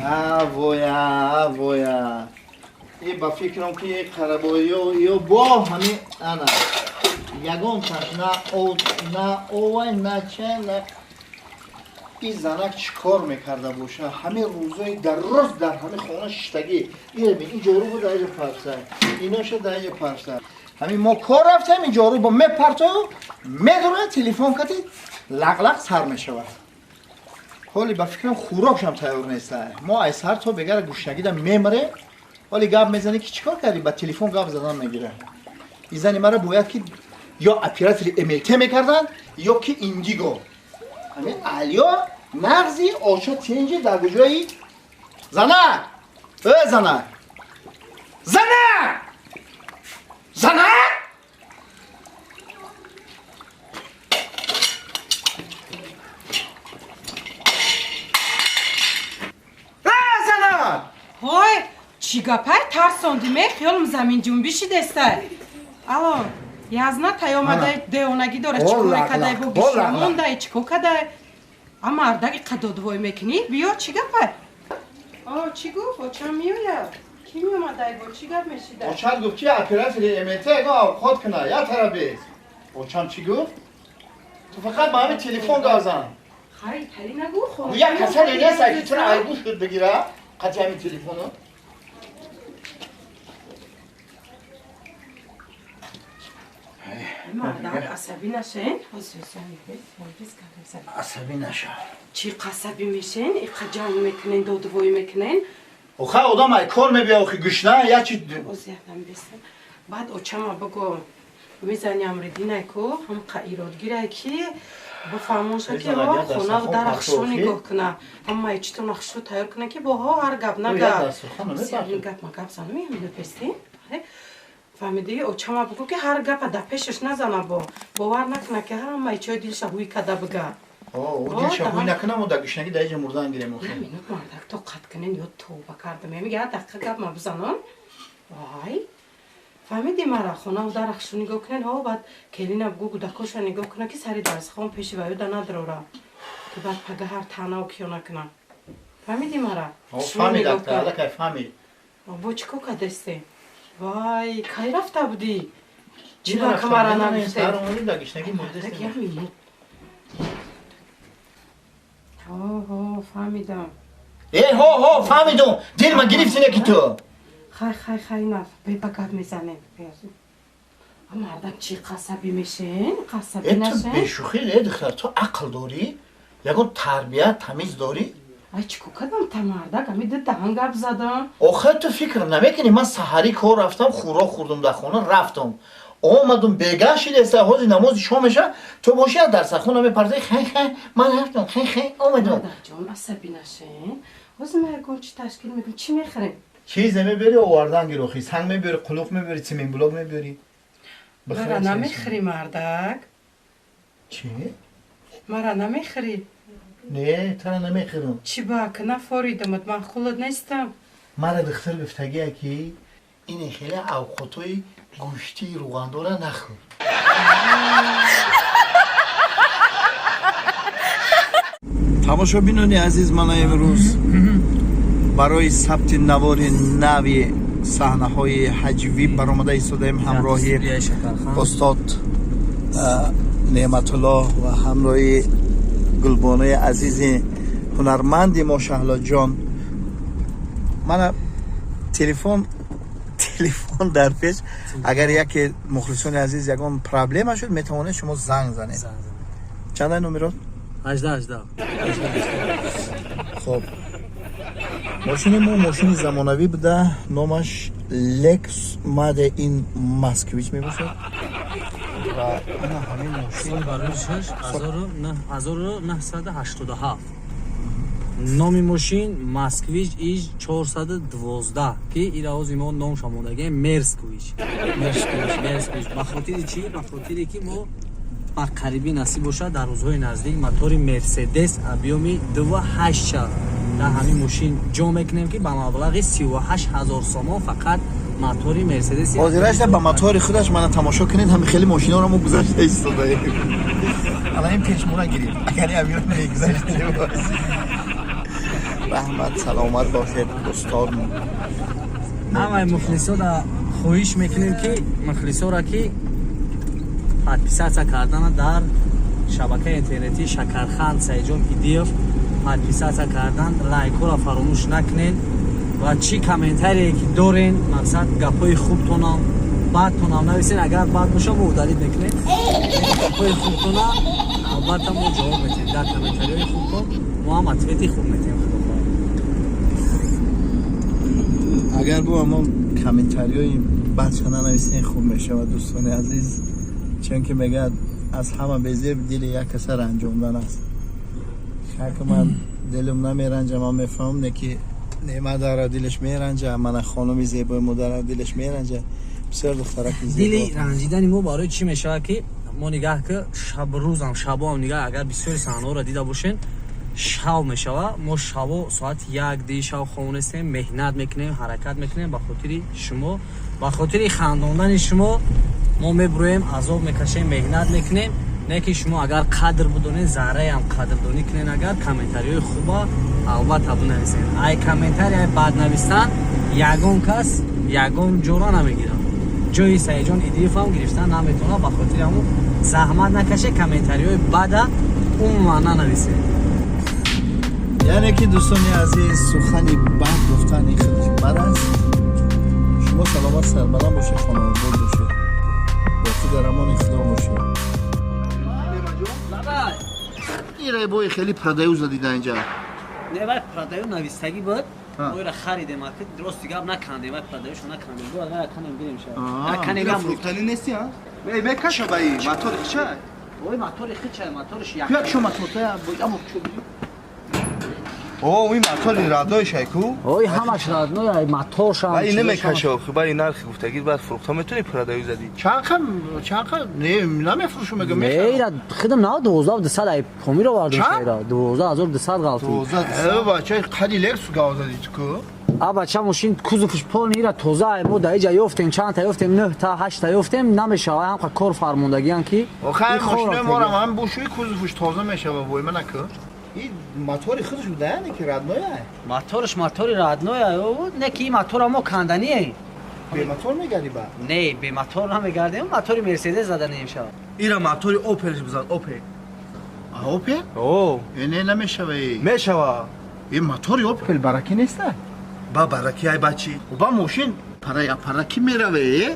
авоя ин ба фикрам ки қарабоиё ё бо ҳамин ана ягон таш на овай на ча на ин занак чӣ кор мекарда боша ҳамин рӯзои дароз дар ҳамин хона шиштагӣ ирби ин ҷору буда иҷо парса иноша да иҷо парса ҳамин мо кор рафтем ин ҷору бо мепартою медура телефон кати лақ сар мешавад ҳоли ба фикрам хӯрокшам тайёр неста мо ай сар то бегара гӯштагида мемаре ҳоли гап мезанӣ ки чӣ кор кардӣ ба телефон гап задан мегира ин зани мара бояд ки ё оператори млт мекарданд ё ки индиго ҳамин алё нағзи очо тенҷи дар гуҷои занак занак занак занак занак ҳой чӣ гапай тарсонди ме хиёлам замин ҷунбиши дестай алло язна таёмадай деонагӣ дора чикоре кадай бо гишамондай чико кадай а мардаги қадодвой мекунӣ биё чӣ гапай чӣ гуфт очам меояд ки меомадай бо чӣ гап мешида очам гуфт ки оператори млт го овқот куна я тарабез очам чӣ гуфт ту фақат ба ҳамин телефон гап зан хай тари нагу як касане неста ки тура айгӯш шуд бигира қати ҳамин телефону мардак асабӣ нашен асабӣ наша чӣ қасабӣ мешен иқа ҷанг мекунен додувоӣ мекунен оха одам ай кор мебия охи гӯшна я чи озядам беста баъд очама биго мезани амридинай ко ҳам иродгирай ки бо фармоша ки хона дарахшо нигоҳ куна ҳамаи чито нақшо тайёр куна ки боҳо ҳар гап нагап гап занамиҳамино пести фаҳмидӣ очама бигӯ ки ҳар гапа дар пешаш назана бовар накуна ки ҳамаи чиҳои дилша ҳуй када бига дилша ҳуй накуна мо дар гӯшнагӣ дар иҷа мурдан гирем минут мардак тоқат кунен ё товба карда мемига я дақиқа гап ма бизанон вай фаҳмидӣ мара хонао дарахшо нигоҳ кунен баъд келина бигӯ гудакоша нигоҳ куна ки сари дарсхон пеши ваюда надрора ки баъд пага ҳар таънау киё накуна фаҳмидӣ мара фаҳмид бо чико кадесте вай кай рафта будӣ чӣ вақт мара намехте фаҳмидам фаҳмидум дил ма гирифтине ки ту хай на беба гап мезанем мардак чӣ қасабӣ мешен қасабӣ нашен бешухӣ ле духтар ту ақл дорӣ ягон тарбия тамиз дорӣ ай чико кадам та мардак ами даҳан гап задам охир ту фикр намекунӣ ман саҳарӣ кор рафтам хӯрок хӯрдум дар хона рафтам омадум бегаш шидеста ҳози намози шом меша ту боши аз дарсахона мепарзӣ хай ман рафтам хай омадум мардакҷон асабӣ нашен ҳози ма ягон чӣ ташкил мекунем чӣ мехӯрем чизе мебери овардан гирохӣ санг мебери қулуқ мебери цементблок мебери мара намехӯрӣ мардак чӣ мара намехӯрӣ не тара намехӯрам чӣ бак нафоридамат ман хулод нестам мара духтар гуфтагия ки ине хеле авқотои гӯштии руғандора нахӯр тамошобинони азиз мана имрӯз барои сабти навори нави саҳнаҳои ҳаҷвӣ баромада истодаем ҳамроҳи устод неъматулло ва ҳамроҳи гулбонои азизи ҳунарманди мо шаҳлоҷон мана телефон дар пеш агар яке мухлисони азиз ягон проблема шуд метавонед шумо занг занед чандай номерот 18 хоб мошини мо мошини замонавӣ буда номаш лекс маде ин москвич мебошад ва ина ҳамин мошин 1987 номи мошин москвич иж 412 ки ирози мо ном шамодаге мерсквич ба хотири чӣ ба хотире ки мо ба қарибӣ насиб бошад дар рӯзҳои наздик мотори мерседес объёми 2.8 дар ҳамин мошин ҷо мекунем ки ба маблағи 38000 сомон фақат мотори мерседес ҳозирашда ба мотори худаш мана тамошо кунед ҳамин хеле мошиноро мо гузашта истодаем ала ин пешмура гирем агар амира мегузаштем رحمت سلامت باشید دوستان. همه مخلصا را خواهش میکنیم که مخلصا را که подписаться کردن در شبکه اینترنتی شکرخند سیجون PDF подписаться کردن لایک را فراموش نکنین و چی کامنتاری که دارین مقصد گپای خوبتونم بعدتونم نویسین اگر بعد باشه ما دلیل میکنین گپای خوبتونم البته ما جواب میتیم در کامنتاری خوبتون ما هم اتویتی خوب میتیم. اگر با همون کامنتاری های بچه ننویسین خوب میشه و دوستان عزیز، چون که میگه از همه بیزیر دل یک کس رنجوندن است. که من دلم نمیرنجه، من میفهمم نه که مادر دلش میرنجه، من خانمی زیبای مادر دلش میرنجه، بسیار دخترک زیبا. دلی رنجیدن ما برای چی میشه که ما نگاه که شب روزم شبا نگاه اگر بسیار صحنه را دیده باشین شب میشه ما شب ساعت 1 شب خونه هستیم مهنت میکنیم حرکت میکنیم به خاطر شما به خاطر خنداندن شما ما میبرویم عذاب میکشیم مهنت میکنیم نه که شما اگر قدر بدونین ذره هم قدردانی کنین اگر کامنتاری خوبه البته بنویسین ای کامنتاری ای بد نوشتن یگان کس یگان جورا نمیگیره جای سیجان ایدیف هم گرفتن نمیتونه به خاطر همون زحمت نکشه کامنتاری های بد اون معنا نویسه. یعنی که دوستانی عزیز سخنی بد گفتن این خیلی بد است. شما سلامت سربلند باشید، خانم بود باشید، با در امان خدا باشید. این رایبای خیلی پردایو زدیده اینجا. نه باید پردایو نویستگی بود اوی را خریدیم که درست دیگه نکندیم باید پردایوشو نکندیم دو اگر کنیم بریم شد کنیم هم فروختنی نیستی ها؟ بی کشو بایی موتور خیچه؟ اوی موتور خیچه موتورش یک یک شو موتور تا اما چو بی اوه این موتور رادای شایکو؟ اوی همش رادنوی موتورش هم این نمیکشه خب این نرخ گفتگی بعد فروخته میتونی پردایو زدی چند نه نمیفروشم میگم میره خودم نه 12200 پومی رو واردن شده 12200 غلطی بچه قدی لکس گاو زدی تو آ بچه ماشین کوزوفش پول میره توزه ما در اینجا یافتیم چند تا یافتیم 9 تا 8 تا یافتیم نمیشه هم کار فرماندگی ان کی آخه ماشین ما رو هم بوشوی کوزوفش تازه میشه و وای من نکو این موتور خودش بوده نه که رادنوی موتورش موتور رادنوی او نه کی موتور ما کندنیه به موتور میگردی با نه به موتور نمیگردیم موتور مرسدس زدن نمیشه این موتور اوپلش بزن اوپل اوپل اوه اینه نمیشه میشه این موتور اوپل برکی نیست با برکی ای بچی و با ماشین پرکی میروه